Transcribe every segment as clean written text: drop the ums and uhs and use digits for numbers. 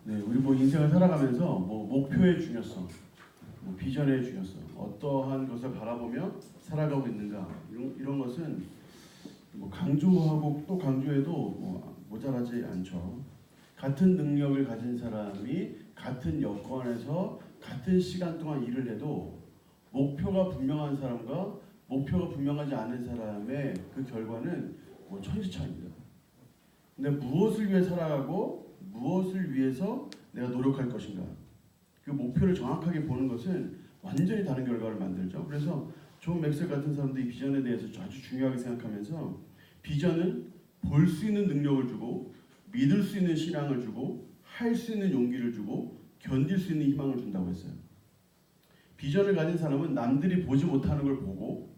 네, 우리 뭐 인생을 살아가면서 뭐 목표의 중요성, 뭐 비전의 중요성, 어떠한 것을 바라보며 살아가고 있는가 이런 것은 뭐 강조하고 또 강조해도 뭐 모자라지 않죠. 같은 능력을 가진 사람이 같은 여건에서 같은 시간 동안 일을 해도 목표가 분명한 사람과 목표가 분명하지 않은 사람의 그 결과는 뭐 천지차이입니다. 근데 무엇을 위해 살아가고 무엇을 위해서 내가 노력할 것인가, 그 목표를 정확하게 보는 것은 완전히 다른 결과를 만들죠. 그래서 존 맥셀 같은 사람들이 비전에 대해서 아주 중요하게 생각하면서 비전은 볼 수 있는 능력을 주고 믿을 수 있는 신앙을 주고 할 수 있는 용기를 주고 견딜 수 있는 희망을 준다고 했어요. 비전을 가진 사람은 남들이 보지 못하는 걸 보고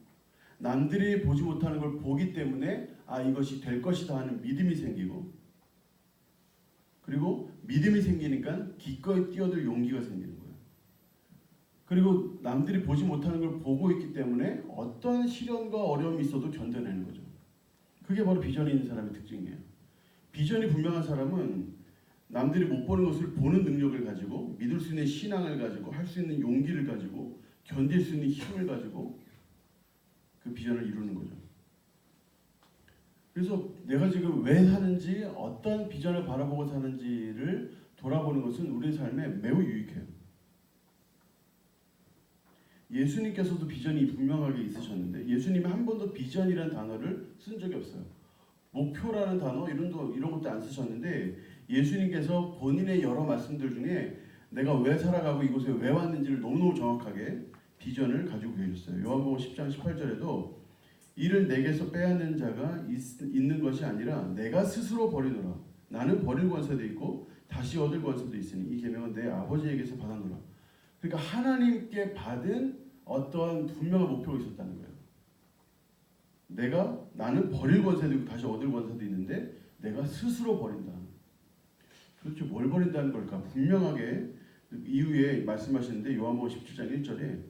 남들이 보지 못하는 걸 보기 때문에 아 이것이 될 것이다 하는 믿음이 생기고, 그리고 믿음이 생기니까 기꺼이 뛰어들 용기가 생기는 거예요. 그리고 남들이 보지 못하는 걸 보고 있기 때문에 어떤 시련과 어려움이 있어도 견뎌내는 거죠. 그게 바로 비전이 있는 사람의 특징이에요. 비전이 분명한 사람은 남들이 못 보는 것을 보는 능력을 가지고 믿을 수 있는 신앙을 가지고 할 수 있는 용기를 가지고 견딜 수 있는 힘을 가지고 그 비전을 이루는 거죠. 그래서 내가 지금 왜 사는지 어떤 비전을 바라보고 사는지를 돌아보는 것은 우리 삶에 매우 유익해요. 예수님께서도 비전이 분명하게 있으셨는데 예수님이 한 번도 비전이라는 단어를 쓴 적이 없어요. 목표라는 단어 이런 것도 안 쓰셨는데 예수님께서 본인의 여러 말씀들 중에 내가 왜 살아가고 이곳에 왜 왔는지를 너무너무 정확하게 비전을 가지고 계셨어요. 요한복음 10장 18절에도 이를 내게서 빼앗는 자가 있는 것이 아니라 내가 스스로 버리노라. 나는 버릴 권세도 있고 다시 얻을 권세도 있으니 이 계명은 내 아버지에게서 받았노라. 그러니까 하나님께 받은 어떠한 분명한 목표가 있었다는 거예요. 나는 버릴 권세도 있고 다시 얻을 권세도 있는데 내가 스스로 버린다. 도대체 뭘 버린다는 걸까? 분명하게 이후에 말씀하시는데 요한복음 17장 1절에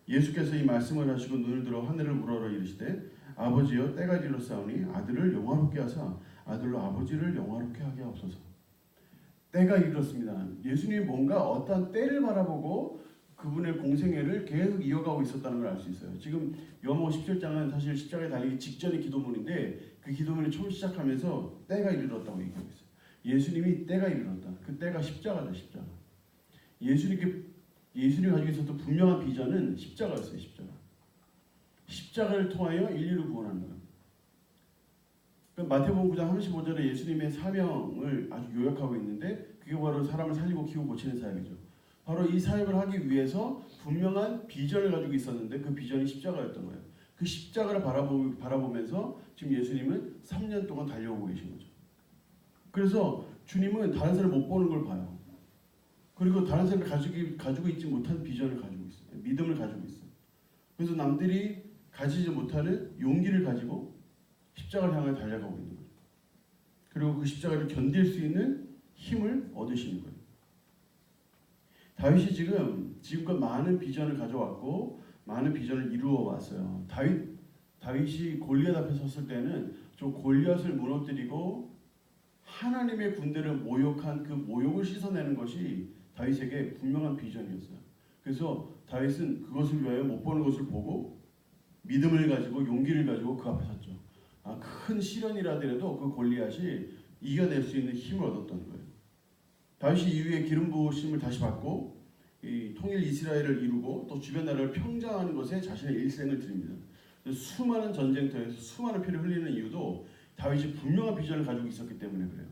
예수께서 이 말씀을 하시고 눈을 들어 하늘을 우러러 이르시되 아버지여 때가 이르렀사오니 아들을 영화롭게 하사 아들로 아버지를 영화롭게 하게 하옵소서. 때가 이르렀습니다. 예수님이 뭔가 어떤 때를 바라보고 그분의 공생애를 계속 이어가고 있었다는 걸 알 수 있어요. 지금 요한복음 17장은 사실 십자가에 달리기 직전의 기도문인데 그 기도문이 처음 시작하면서 때가 이르렀다고 얘기하고 있어요. 예수님이 때가 이르렀다. 그 때가 십자가다. 십자가. 예수님 가지고 있었던 분명한 비전은 십자가였어요. 십자가를 통하여 인류를 구원하는 거예요. 마태복음 9장 35절에 예수님의 사명을 아주 요약하고 있는데 그게 바로 사람을 살리고 키우고 고치는 사역이죠. 바로 이 사역을 하기 위해서 분명한 비전을 가지고 있었는데 그 비전이 십자가였던 거예요. 그 십자가를 바라보면서 지금 예수님은 3년 동안 달려오고 계신 거죠. 그래서 주님은 다른 사람 못 보는 걸 봐요. 그리고 다른 사람이 가지고 있지 못한 비전을 가지고 있어요. 믿음을 가지고 있어요. 그래서 남들이 가지지 못하는 용기를 가지고 십자가를 향해 달려가고 있는 거예요. 그리고 그 십자가를 견딜 수 있는 힘을 얻으시는 거예요. 다윗이 지금껏 많은 비전을 가져왔고 많은 비전을 이루어 왔어요. 다윗이 골리앗 앞에 섰을 때는 저 골리앗을 무너뜨리고 하나님의 군대를 모욕한 그 모욕을 씻어내는 것이 다윗에게 분명한 비전이었어요. 그래서 다윗은 그것을 위하여 못 보는 것을 보고 믿음을 가지고 용기를 가지고 그 앞에 섰죠. 큰 시련이라더라도 그 골리앗이 이겨낼 수 있는 힘을 얻었던 거예요. 다윗이 이후에 기름 부으심을 다시 받고 이 통일 이스라엘을 이루고 또 주변 나라를 평정하는 것에 자신의 일생을 드립니다. 수많은 전쟁터에서 수많은 피를 흘리는 이유도 다윗이 분명한 비전을 가지고 있었기 때문에 그래요.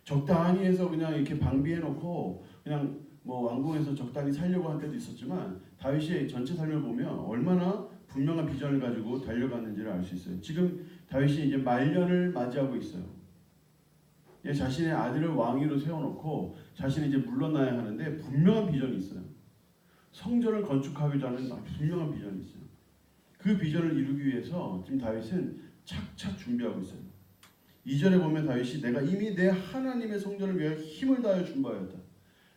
적당히 해서 그냥 이렇게 방비해놓고 그냥 뭐 왕궁에서 적당히 살려고 할 때도 있었지만 다윗의 전체 삶을 보면 얼마나 분명한 비전을 가지고 달려갔는지를 알 수 있어요. 지금 다윗이 이제 말년을 맞이하고 있어요. 자신의 아들을 왕위로 세워놓고 자신이 이제 물러나야 하는데 분명한 비전이 있어요. 성전을 건축하기도 하는 분명한 비전이 있어요. 그 비전을 이루기 위해서 지금 다윗은 착착 준비하고 있어요. 2절에 보면 다윗이 내가 이미 내 하나님의 성전을 위하여 힘을 다하여 준비하였다.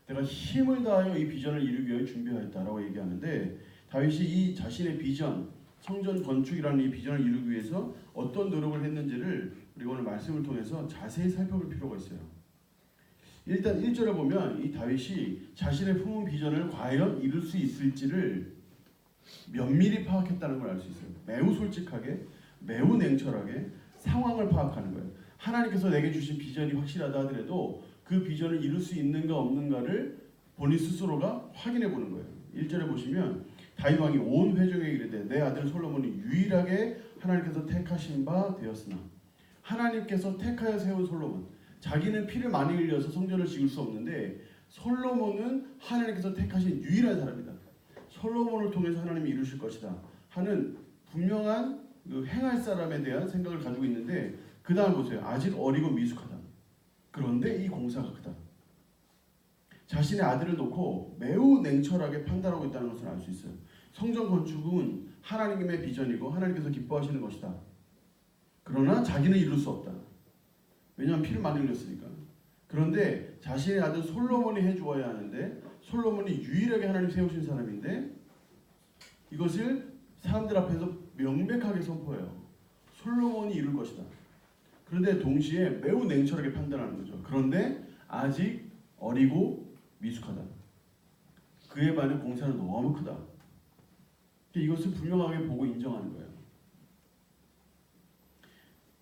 내가 힘을 다하여 이 비전을 이루기 위하여 준비하였다라고 얘기하는데 다윗이 이 자신의 비전, 성전 건축이라는 이 비전을 이루기 위해서 어떤 노력을 했는지를 우리가 오늘 말씀을 통해서 자세히 살펴볼 필요가 있어요. 일단 1절에 보면 이 다윗이 자신의 품은 비전을 과연 이룰 수 있을지를 면밀히 파악했다는 걸 알 수 있어요. 매우 솔직하게, 매우 냉철하게 상황을 파악하는 거예요. 하나님께서 내게 주신 비전이 확실하다 하더라도 그 비전을 이룰 수 있는가 없는가를 본인 스스로가 확인해 보는 거예요. 1절에 보시면 다윗 왕이 온 회중에게 이르되 내 아들 솔로몬이 유일하게 하나님께서 택하신 바 되었으나 하나님께서 택하여 세운 솔로몬, 자기는 피를 많이 흘려서 성전을 지을 수 없는데 솔로몬은 하나님께서 택하신 유일한 사람이다. 솔로몬을 통해서 하나님이 이루실 것이다 하는 분명한 그 행할 사람에 대한 생각을 가지고 있는데 그 다음 보세요. 아직 어리고 미숙하다. 그런데 이 공사가 크다. 자신의 아들을 놓고 매우 냉철하게 판단하고 있다는 것을 알 수 있어요. 성전 건축은 하나님의 비전이고 하나님께서 기뻐하시는 것이다. 그러나 자기는 이룰 수 없다. 왜냐하면 피를 많이 흘렸으니까. 그런데 자신의 아들 솔로몬이 해주어야 하는데 솔로몬이 유일하게 하나님 세우신 사람인데 이것을 사람들 앞에서 명백하게 선포해요. 솔로몬이 이룰 것이다. 그런데 동시에 매우 냉철하게 판단하는 거죠. 그런데 아직 어리고 미숙하다. 그에 반해 공사는 너무 크다. 이것을 분명하게 보고 인정하는 거예요.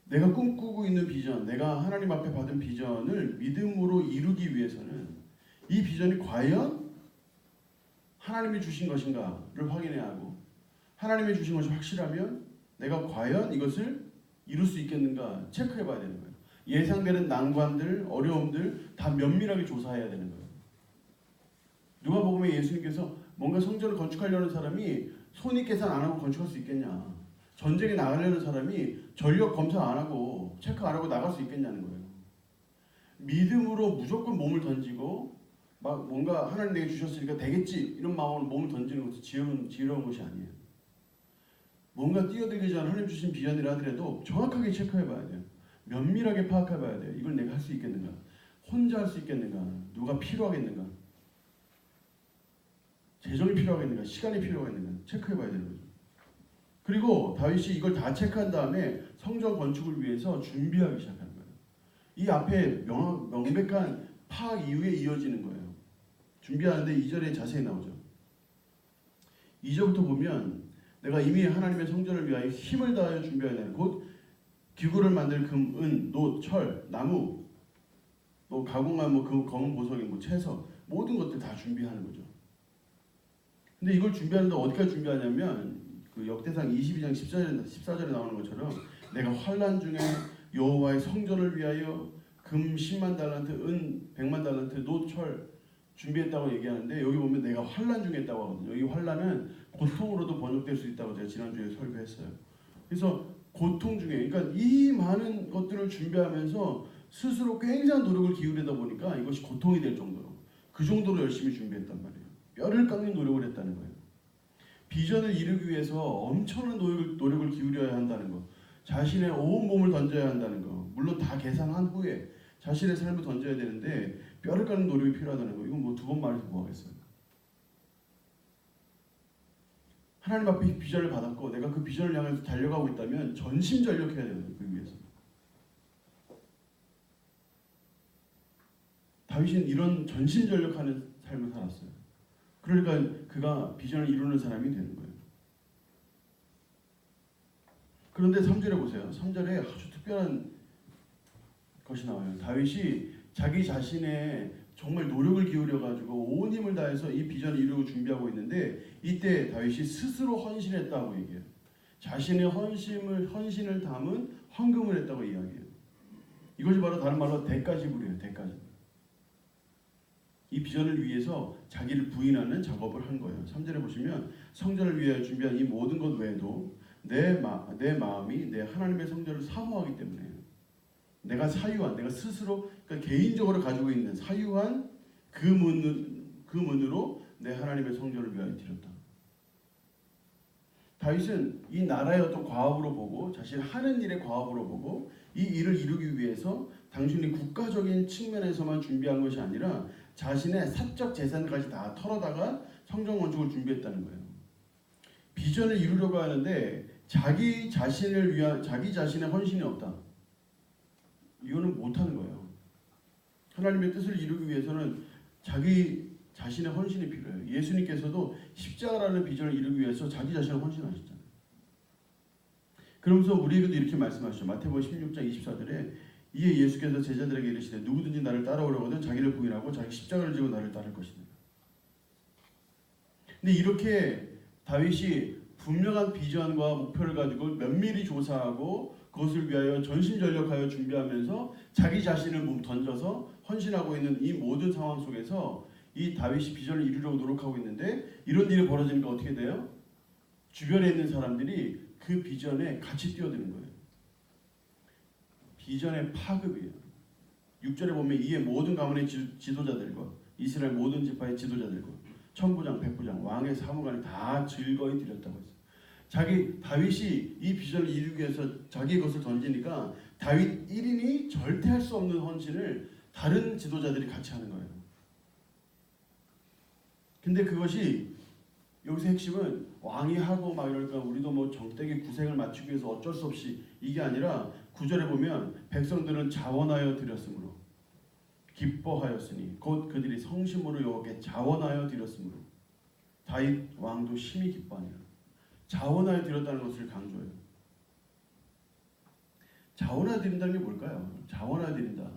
내가 꿈꾸고 있는 비전, 내가 하나님 앞에 받은 비전을 믿음으로 이루기 위해서는 이 비전이 과연 하나님이 주신 것인가를 확인해야 하고 하나님이 주신 것이 확실하면 내가 과연 이것을 이룰 수 있겠는가 체크해 봐야 되는 거예요. 예상되는 난관들, 어려움들 다 면밀하게 조사해야 되는 거예요. 누가복음에 예수님께서 뭔가 성전을 건축하려는 사람이 손익 계산 안 하고 건축할 수 있겠냐. 전쟁에 나가려는 사람이 전력 검사 안 하고 체크 안 하고 나갈 수 있겠냐는 거예요. 믿음으로 무조건 몸을 던지고 막 뭔가 하나님 내게 주셨으니까 되겠지 이런 마음으로 몸을 던지는 것도 지혜로운 것이 아니에요. 뭔가 뛰어들기 전 하나님 주신 비전이라 하더라도 정확하게 체크해 봐야 돼요. 면밀하게 파악해 봐야 돼요. 이걸 내가 할 수 있겠는가? 혼자 할 수 있겠는가? 누가 필요하겠는가? 재정이 필요하겠는가? 시간이 필요하겠는가? 체크해 봐야 되는 거죠. 그리고 다윗이 이걸 다 체크한 다음에 성전 건축을 위해서 준비하기 시작하는 거예요. 이 앞에 명백한 파악 이후에 이어지는 거예요. 준비하는데 2절에 자세히 나오죠. 2절부터 보면 내가 이미 하나님의 성전을 위하여 힘을 다하여 준비해야 되는 곧 기구를 만들 금, 은, 노, 철, 나무, 뭐 가공한 그 검은 보석이 채석 모든 것들 다 준비하는 거죠. 근데 이걸 준비하는데 어디까지 준비하냐면 그 역대상 22장 14절에 나오는 것처럼 내가 환난 중에 여호와의 성전을 위하여 금 10만 달란트, 은 100만 달란트, 노, 철 준비했다고 얘기하는데 여기 보면 내가 환난 중에 했다고 하거든요. 여기 환난은 고통으로도 번역될 수 있다고 제가 지난주에 설교했어요. 그래서 고통 중에 그러니까 이 많은 것들을 준비하면서 스스로 굉장한 노력을 기울이다 보니까 이것이 고통이 될 정도로 그 정도로 열심히 준비했단 말이에요. 뼈를 깎는 노력을 했다는 거예요. 비전을 이루기 위해서 엄청난 노력을 기울여야 한다는 거, 자신의 온 몸을 던져야 한다는 거, 물론 다 계산한 후에 자신의 삶을 던져야 되는데 뼈를 깎는 노력이 필요하다는 거, 이건 뭐 두 번 말해서 뭐 하겠어요. 하나님 앞에 비전을 받았고 내가 그 비전을 향해서 달려가고 있다면 전심전력해야 되는 거예요. 그 위해서. 다윗은 이런 전심전력하는 삶을 살았어요. 그러니까 그가 비전을 이루는 사람이 되는 거예요. 그런데 3절에 보세요. 3절에 아주 특별한 것이 나와요. 다윗이 자기 자신의 정말 노력을 기울여가지고 온 힘을 다해서 이 비전을 이루고 준비하고 있는데 이때 다윗이 스스로 헌신했다고 얘기해요. 자신의 헌신을 담은 헌금을 했다고 이야기해요. 이것이 바로 다른 말로 대가지불이에요. 대가지불. 이 비전을 위해서 자기를 부인하는 작업을 한 거예요. 3절에 보시면 성전을 위해 준비한 이 모든 것 외에도 내 마음이 내 하나님의 성전을 사모하기 때문에 내가 사유한, 내가 스스로 그러니까 개인적으로 가지고 있는 사유한 그 문으로 내 하나님의 성전을 위하여 드렸다. 다윗은 이 나라의 어떤 과업으로 보고 자신 하는 일의 과업으로 보고 이 일을 이루기 위해서 단순히 국가적인 측면에서만 준비한 것이 아니라 자신의 사적 재산까지 다 털어다가 성전 건축을 준비했다는 거예요. 비전을 이루려고 하는데 자기 자신의 헌신이 없다. 이거는 못하는 거예요. 하나님의 뜻을 이루기 위해서는 자기 자신의 헌신이 필요해요. 예수님께서도 십자가라는 비전을 이루기 위해서 자기 자신을 헌신하셨잖아요. 그러면서 우리에게도 이렇게 말씀하시죠. 마태복음 16장 24절에 이에 예수께서 제자들에게 이르시되 누구든지 나를 따라오려거든 자기를 부인하고 자기 십자가를 지고 나를 따를 것이다. 근데 이렇게 다윗이 분명한 비전과 목표를 가지고 면밀히 조사하고 그것을 위하여 전심전력하여 준비하면서 자기 자신을 던져서 헌신하고 있는 이 모든 상황 속에서 이 다윗이 비전을 이루려고 노력하고 있는데 이런 일이 벌어지니까 어떻게 돼요? 주변에 있는 사람들이 그 비전에 같이 뛰어드는 거예요. 비전의 파급이에요. 6절에 보면 이에 모든 가문의 지도자들과 이스라엘 모든 지파의 지도자들과 천부장, 백부장, 왕의 사무관이 다 즐거이 드렸다고 했어요. 다윗이 이 비전을 이루기 위해서 자기의 것을 던지니까 다윗 1인이 절대 할 수 없는 헌신을 다른 지도자들이 같이 하는 거예요. 근데 그것이 여기서 핵심은 왕이 하고 막 이러니까 우리도 뭐 정되게 구색을 맞추기 위해서 어쩔 수 없이 이게 아니라 9절에 보면 백성들은 자원하여 드렸으므로 기뻐하였으니 곧 그들이 성심으로 여호와께 자원하여 드렸으므로 다윗 왕도 심히 기뻐하니라. 자원하여 드렸다는 것을 강조해요. 자원하여 드린다는 게 뭘까요? 자원하여 드린다.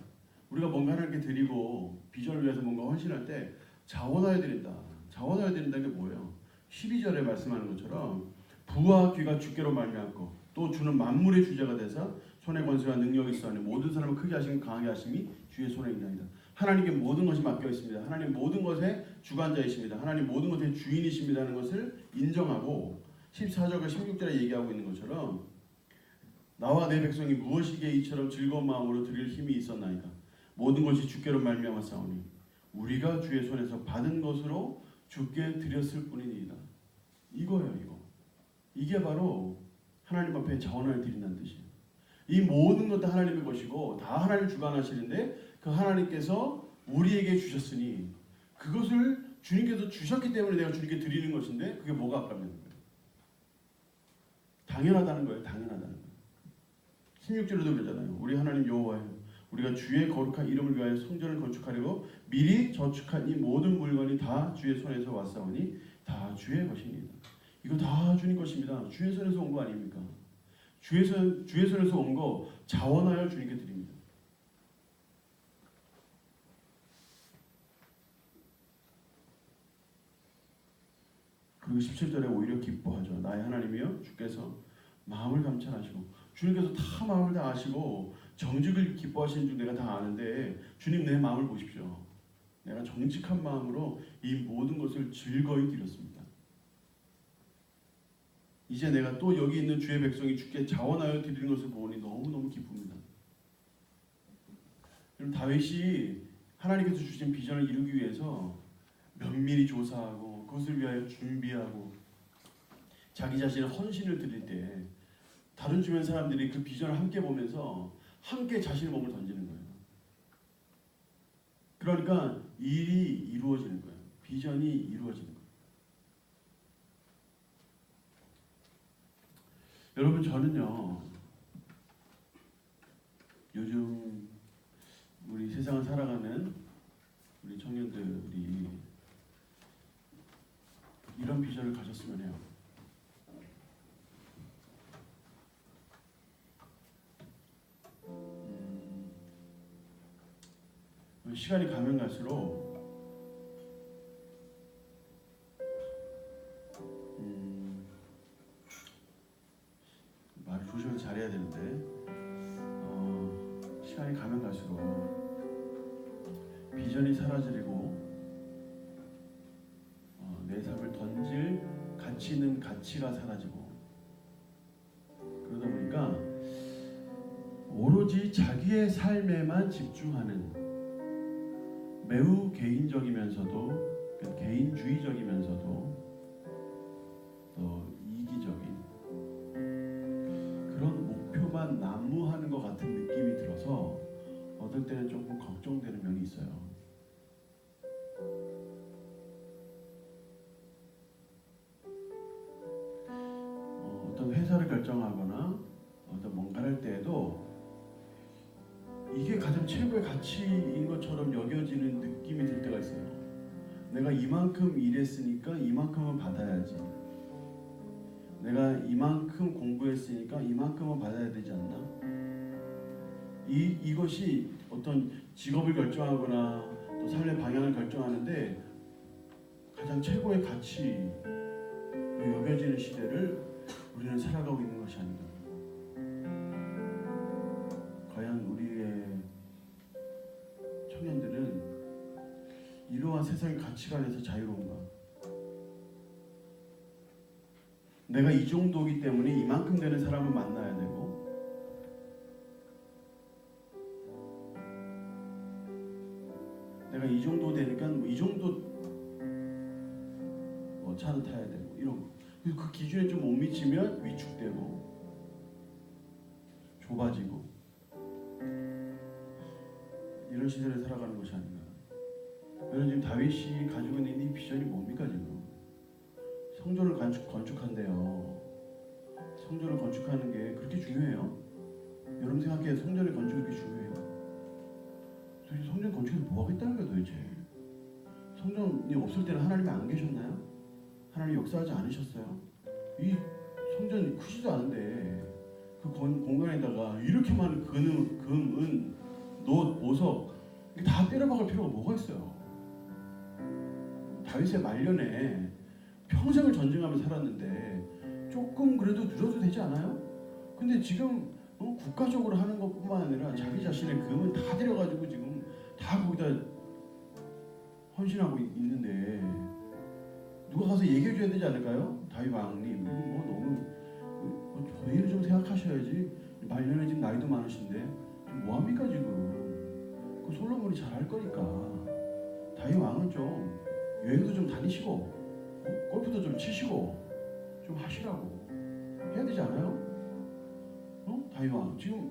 우리가 뭔가 하나님께 드리고 비전을 위해서 뭔가 헌신할 때 자원하여 드린다. 자원하여 드린다는 게 뭐예요? 12절에 말씀하는 것처럼 부와 귀가 주께로 말미암고 또 주는 만물의 주제가 되사 손의 권세와 능력이 있사오니 모든 사람을 크게 하시고 강하게 하심이 주의 손에 있나이다. 하나님께 모든 것이 맡겨 있습니다. 하나님 모든 것의 주관자이십니다. 하나님 모든 것의 주인이십니다 하는 것을 인정하고 14절과 16절에 얘기하고 있는 것처럼 나와 내 백성이 무엇이기에 이처럼 즐거운 마음으로 드릴 힘이 있었나이까. 모든 것이 주께로 말미암았사오니 우리가 주의 손에서 받은 것으로 주께 드렸을 뿐이니이다. 이거예요. 이게 바로 하나님 앞에 자원을 드린다는 뜻이에요. 이 모든 것 다 하나님의 것이고 다 하나님 주관하시는데 그 하나님께서 우리에게 주셨으니 그것을 주님께서 주셨기 때문에 내가 주님께 드리는 것인데 그게 뭐가 아깝냐는 거예요. 당연하다는 거예요. 당연하다는 거예요. 16절에도 그러잖아요. 우리 하나님 여호와여 우리가 주의 거룩한 이름을 위하여 성전을 건축하려고 미리 저축한 이 모든 물건이 다 주의 손에서 왔사오니 다 주의 것입니다. 이거 다 주님 것입니다. 주의 손에서 온 거 아닙니까? 주의 손에서 온 거 자원하여 주님께 드립니다. 그리고 17절에 오히려 기뻐하죠. 나의 하나님이여 주께서 마음을 감찰하시고 주님께서 다 마음을 다 아시고 정직을 기뻐하시는 줄 내가 다 아는데 주님 내 마음을 보십시오. 내가 정직한 마음으로 이 모든 것을 즐거이 드렸습니다. 이제 내가 또 여기 있는 주의 백성이 주께 자원하여 드리는 것을 보니 너무너무 기쁩니다. 그럼 다윗이 하나님께서 주신 비전을 이루기 위해서 면밀히 조사하고 그것을 위하여 준비하고 자기 자신의 헌신을 드릴 때 다른 주변 사람들이 그 비전을 함께 보면서 함께 자신의 몸을 던지는 거예요. 그러니까 일이 이루어지는 거예요. 비전이 이루어지는 거예요. 여러분 저는요 요즘 우리 세상을 살아가는 우리 청년들이 이런 비전을 가졌으면 해요. 시간이 가면 갈수록 말을 조심해서 잘해야 되는데 시간이 가면 갈수록 비전이 사라지고 내 삶을 던질 가치 있는 가치가 사라지고 그러다 보니까 오로지 자기의 삶에만 집중하는 매우 개인적이면서도 개인주의적이면서도 또 이기적인 그런 목표만 난무하는 것 같은 느낌이 들어서 어떨 때는 조금 걱정되는 면이 있어요. 어떤 회사를 결정하거나 어떤 뭔가를 할 때에도 이게 가장 최고의 가치인 것처럼 내가 이만큼 일했으니까 이만큼은 받아야지. 내가 이만큼 공부했으니까 이만큼은 받아야 되지 않나? 이것이 어떤 직업을 결정하거나 또 삶의 방향을 결정하는데 가장 최고의 가치 여겨지는 시대를 우리는 살아가고 있는 것이 아닌가. 과연 우리의 청년들은 이러한 세상의 가치관에서 자유로운가? 내가 이 정도이기 때문에 이만큼 되는 사람을 만나야 되고, 내가 이 정도 되니까 이 정도 차는 타야 되고 이런 거. 그 기준에 좀 못 미치면 위축되고 좁아지고 이런 시대를 살아가는 것이 아닌가. 여러분 지금 다윗이 가지고 있는 이 비전이 뭡니까 지금? 성전을 건축한대요. 성전을 건축하는 게 그렇게 중요해요? 여러분 생각해 성전의 건축이 그렇게 중요해요? 도대체 성전 건축에서 뭐 하겠다는 거야 도대체? 성전이 없을 때는 하나님이 안 계셨나요? 하나님 역사하지 않으셨어요? 이 성전이 크지도 않은데 그 공간에다가 이렇게 많은 금, 은, 놋, 보석 다 때려박을 필요가 뭐가 있어요? 다윗의 말년에 평생을 전쟁하며 살았는데 조금 그래도 누려도 되지 않아요? 근데 지금 국가적으로 하는 것뿐만 아니라 자기 자신의 금은 다 들여가지고 지금 다 거기다 헌신하고 있는데 누가 가서 얘기해줘야 되지 않을까요? 다윗 왕님 너무 저희를 좀 생각하셔야지. 말년에 지금 나이도 많으신데 뭐합니까 지금? 그 솔로몬이 잘할 거니까 다윗 왕은 좀 여행도 좀 다니시고 골프도 좀 치시고 좀 하시라고 해야 되지 않아요? 다윗 왕 지금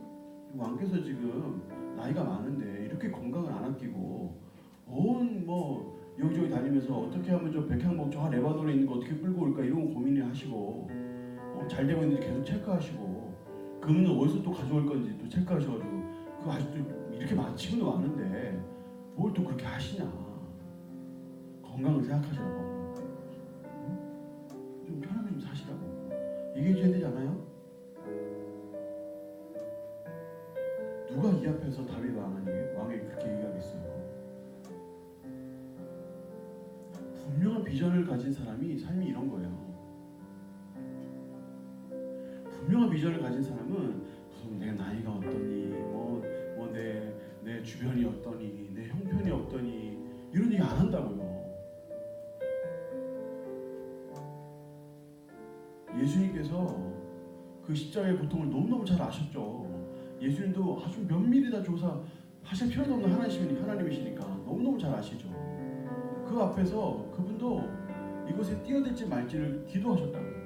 왕께서 지금 나이가 많은데 이렇게 건강을 안 아끼고 여기저기 다니면서 어떻게 하면 저 백향목 저 레바논에 있는 거 어떻게 끌고 올까 이런 고민을 하시고 잘 되고 있는지 계속 체크하시고 금은 어디서 또 가져올 건지 또 체크하셔가지고 그거 아직도 이렇게 지금도 많은데 뭘 또 그렇게 하시냐. 건강을 생각하시라고. 좀 편하게 좀 사시라고 얘기해줘야 되지 않아요? 누가 이 앞에서 다윗 왕에게 그렇게 얘기하겠어요? 분명한 비전을 가진 사람이 삶이 이런 거예요. 분명한 비전을 가진 사람은 무슨 내 나이가 어떠니, 내 주변이 어떠니, 내 형편이 어떠니 이런 얘기 안 한다고요. 예수님께서 그 십자가의 고통을 너무너무 잘 아셨죠. 예수님도 아주 면밀히 다 조사하실 필요도 없는 하나님이시니까 너무너무 잘 아시죠. 그 앞에서 그분도 이곳에 뛰어들지 말지를 기도하셨다고요.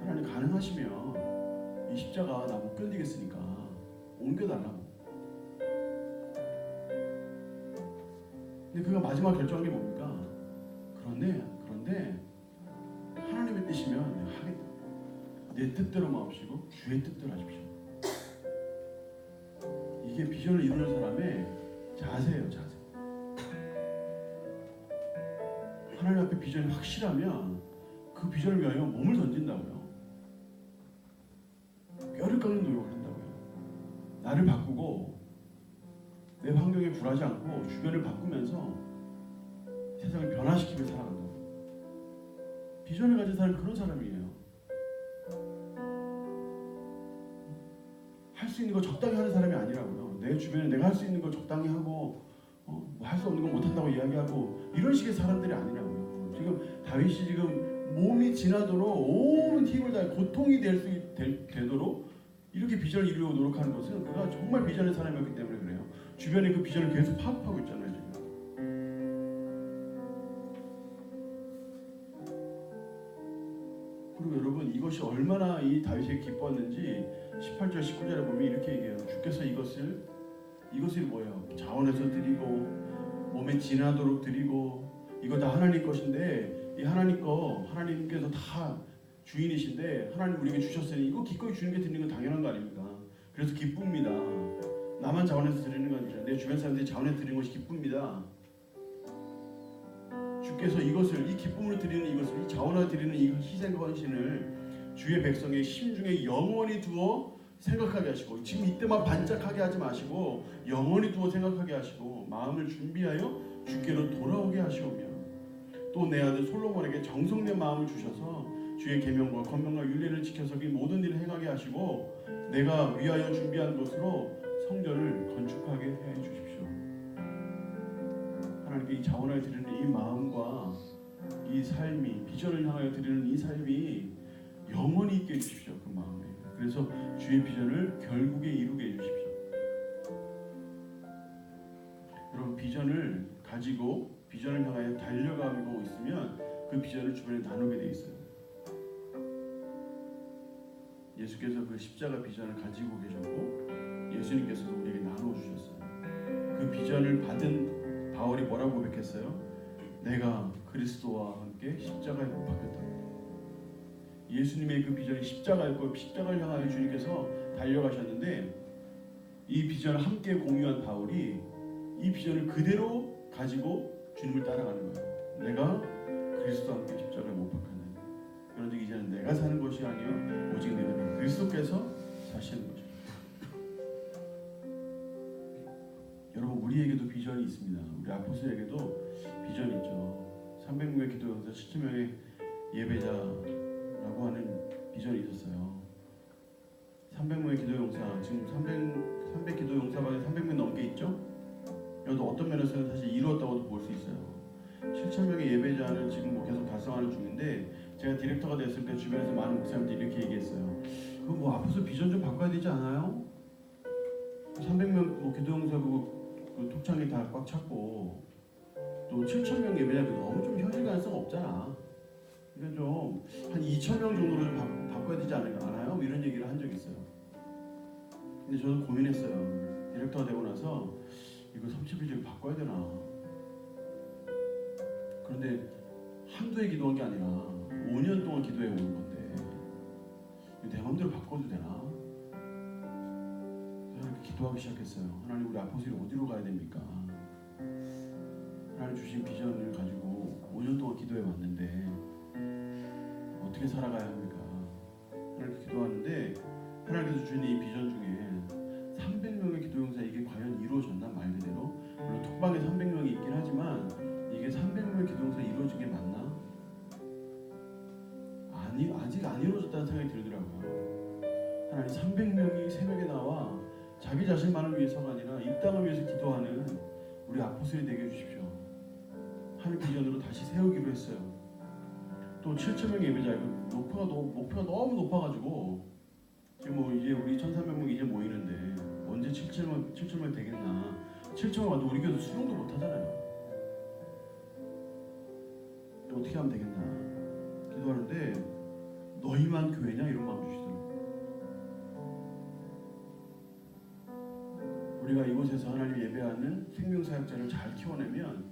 하나님 가능하시면 이 십자가 나 못 견디겠으니까 옮겨달라고. 근데 그가 마지막 결정한 게 뭡니까? 그런데 하나님의 뜻이면 내가 하겠다. 내 뜻대로 마옵시고 주의 뜻대로 하십시오. 이게 비전을 이루는 사람의 자세예요, 자세. 하나님 앞에 비전이 확실하면 그 비전을 위하여 몸을 던진다고요. 뼈를 깎는 노력을 한다고요. 나를 바꾸고 내 환경에 굴하지 않고 주변을 바꾸면서 세상을 변화시키며 살아간다고. 비전을 가진 사람이 그런 사람이에요. 할 수 있는 거 적당히 하는 사람이 아니라고요. 내 주변에 내가 할 수 있는 거 적당히 하고 할 수 없는 거 못한다고 이야기하고 이런 식의 사람들이 아니라고요. 지금 다윗이 지금 몸이 지나도록 온 힘을 다해 고통이 되도록 이렇게 비전을 이루려고 노력하는 것은 그가 정말 비전의 사람이었기 때문에 그래요. 주변에 그 비전을 계속 파악하고 있잖아요 지금. 그리고 여러분 이것이 얼마나 이 다윗이 기뻤는지 18절 19절에 보면 이렇게 얘기해요. 주께서 이것이 뭐예요? 자원해서 드리고 몸에 지나도록 드리고 이거 다 하나님 것인데 이 하나님 거 하나님께서 다 주인이신데 하나님 우리에게 주셨으니 이거 기꺼이 주는 게 드리는 건 당연한 거 아닙니까? 그래서 기쁩니다. 나만 자원해서 드리는 건 아니라 내 주변 사람들이 자원해서 드리는 것이 기쁩니다. 주께서 이것을, 이 기쁨으로 드리는 이것을, 이 자원하여 드리는 이 희생과 헌신을 주의 백성의 심중에 영원히 두어 생각하게 하시고, 지금 이때만 반짝하게 하지 마시고 영원히 두어 생각하게 하시고 마음을 준비하여 주께로 돌아오게 하시오며, 또 내 아들 솔로몬에게 정성된 마음을 주셔서 주의 계명과 권명과 윤례를 지켜서 그 모든 일을 행하게 하시고 내가 위하여 준비한 곳으로 성전을 건축하게 해 주십시오. 하나님께 이 자원하여 드리는 이 마음과 이 삶이, 비전을 향하여 드리는 이 삶이 영원히 있게 해주십시오. 그 마음에. 그래서 주의 비전을 결국에 이루게 해주십시오. 여러분, 비전을 가지고 비전을 향하여 달려가고 있으면 그 비전을 주변에 나누게 돼 있어요. 예수께서 그 십자가 비전을 가지고 계셨고 예수님께서도 우리에게 나누어 주셨어요. 그 비전을 받은 바울이 뭐라고 고백했어요? 내가 그리스도와 함께 십자가에 못 박혔다. 예수님의 그 비전이 십자가였고 십자가를 향하여 주님께서 달려가셨는데 이 비전을 함께 공유한 바울이 이 비전을 그대로 가지고 주님을 따라가는 거예요. 내가 그리스도와 함께 십자가에 못 박혔네. 그런데 이제는 내가 사는 것이 아니요 오직 내가 그리스도께서 사시는 거죠. 여러분, 우리에게도 비전이 있습니다. 우리 아포스에게도 비전이 있죠. 300명의 기도 용사, 7,000명의 예배자라고 하는 비전이 있었어요. 300명의 기도 용사, 지금 300 기도 용사가 300명 넘게 있죠. 여기도 어떤 면에서는 사실 이루었다고도 볼 수 있어요. 7,000명의 예배자는 지금 뭐 계속 달성하는 중인데, 제가 디렉터가 됐을 때 주변에서 많은 목사님들이 이렇게 얘기했어요. 그 뭐 앞에서 비전 좀 바꿔야 되지 않아요? 300명 뭐 기도용사 그 톡창이 다 꽉 찼고 또 7,000명 예배자도 너무 좀 현실 가능성 없잖아. 그러니까 좀 한 2,000명 정도로 좀 바꿔야 되지 않아요? 이런 얘기를 한 적이 있어요. 근데 저도 고민했어요. 디렉터가 되고 나서 이거 37절 바꿔야 되나? 그런데 한두 해 기도한 게 아니라 5년 동안 기도해 오는 건데 내 마음대로 바꿔도 되나? 이렇게 기도하기 시작했어요. 하나님, 우리 아포스이 어디로 가야 됩니까? 하나님 주신 비전을 가지고 5년 동안 기도해 왔는데 어떻게 살아가야 합니까? 하나님께 기도하는데 하나님께서 주신 이 비전 중에 300명의 기도용사, 이게 과연 이루어졌나? 말 그대로 물론 톡방에 300명이 있긴 하지만 이게 300명의 기도용사 이루어진 게 맞나? 아직 안 이루어졌다는 생각이 들더라고요. 하나님, 300명이 새벽에 나와 자기 자신만을 위해서가 아니라 이 땅을 위해서 기도하는 우리 아포스이 되게 해주십시오. 하는 비전으로 다시 세우기로 했어요. 또 7,000명의 예배자, 목표가 너무 높아가지고 지금 뭐 이제 우리 1,300명 이제 모이는데 언제 7,000명 되겠나? 7,000명 와도 우리 교회도 수용도 못 하잖아요. 어떻게 하면 되겠나? 기도하는데 너희만 교회냐? 이런 마음 주시더라고요. 우리가 이곳에서 하나님 예배하는 생명사역자를 잘 키워내면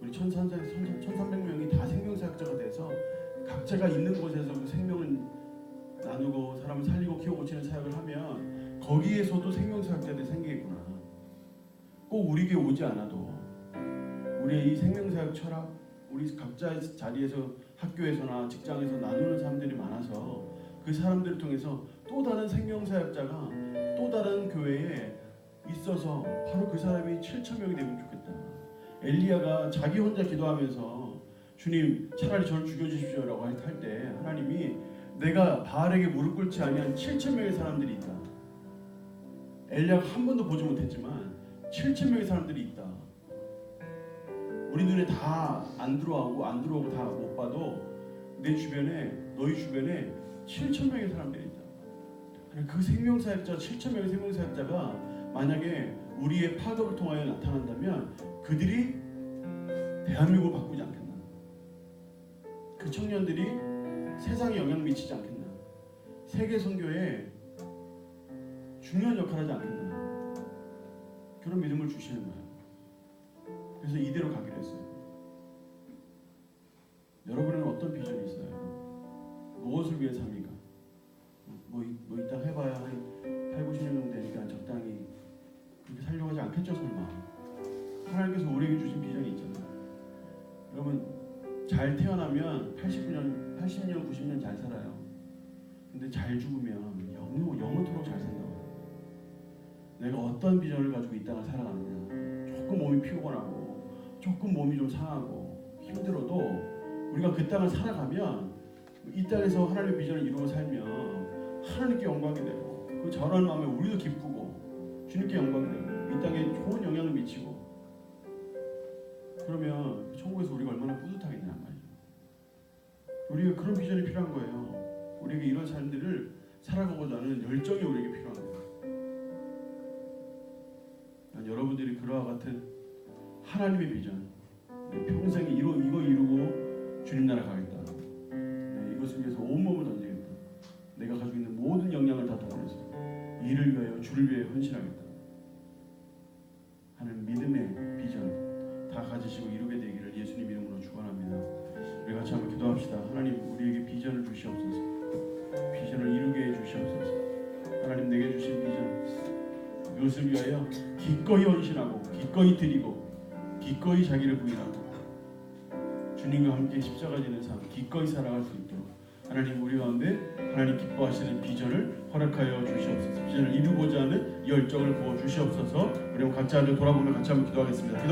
우리 1,300명이 다 생명사역자가 돼서 각자가 있는 곳에서 그 생명을 나누고 사람을 살리고 키워 고치는 사역을 하면 거기에서도 생명사역자들이 생기겠구나. 꼭 우리 교회 오지 않아도 우리의 이 생명사역 철학, 우리 각자 자리에서 학교에서나 직장에서 나누는 사람들이 많아서 그 사람들을 통해서 또 다른 생명사역자가 또 다른 교회에 있어서 바로 그 사람이 7,000명이 되면 좋겠다. 엘리야가 자기 혼자 기도하면서 주님 차라리 저를 죽여주십시오라고 할 때 하나님이 내가 바알에게 무릎 꿇지 아니한 7,000명의 사람들이 있다. 엘리야가 한 번도 보지 못했지만 7,000명의 사람들이 있다. 우리 눈에 다 안 들어오고 다 못 봐도 내 주변에, 너희 주변에 7,000명의 사람들이 있다. 그 생명사역자 7,000명의 생명사역자가 만약에 우리의 파급을 통하여 나타난다면 그들이 대한민국을 바꾸지 않겠나? 그 청년들이 세상에 영향 미치지 않겠나? 세계 선교에 중요한 역할을 하지 않겠나? 그런 믿음을 주시는 거예요. 그래서 이대로 가기로 했어요. 여러분은 어떤 비전이 있어요? 무엇을 위해 삽니까? 뭐 이따 해봐야 한 8, 90년 정도 되니까 적당히 그렇게 살려고 하지 않겠죠 설마. 하나님께서 우리에게 주신 비전이 있잖아요. 여러분 잘 태어나면 80년, 90년 잘 살아요. 근데 잘 죽으면 영원토록 잘 산다고. 내가 어떤 비전을 가지고 이 땅을 살아가느냐. 조금 몸이 피곤하고 조금 몸이 좀 상하고 힘들어도 우리가 그 땅을 살아가면 이 땅에서 하나님의 비전을 이루어 살면 하나님께 영광이 되고 그 전하는 마음에 우리도 기쁘고 주님께 영광이 되고 이 땅에 좋은 영향을 미치고 그러면 천국에서 우리가 얼마나 뿌듯하겠냐 말이에요. 우리가 그런 비전이 필요한 거예요. 우리에게 이런 삶들을 살아가고자 하는 열정이 우리에게 필요한 거예요. 여러분들이 그와 같은 하나님의 비전, 내 평생에 이거 이루고 주님 나라 가겠다. 이것을 위해서 온몸을 던지겠다. 내가 가지고 있는 모든 역량을 다 동원해서 이를 위하여 주를 위하여 헌신하겠다 하는 믿음의 비전 다 가지시고 이루게 되기를 예수님 이름으로 축원합니다. 우리 같이 한번 기도합시다. 하나님 우리에게 비전을 주시옵소서. 비전을 이루게 해 주시옵소서. 하나님 내게 주신 비전 이것을 위하여 기꺼이 헌신하고 기꺼이 드리고 기꺼이 자기를 부인하고 주님과 함께 십자가 지는 삶 기꺼이 살아갈 수 있도록 하나님 우리 가운데 하나님 기뻐하시는 비전을 허락하여 주시옵소서. 비전을 이루고자 하는 열정을 부어 주시옵소서. 우리 각자 앉아 돌아보며 같이 한번 기도하겠습니다.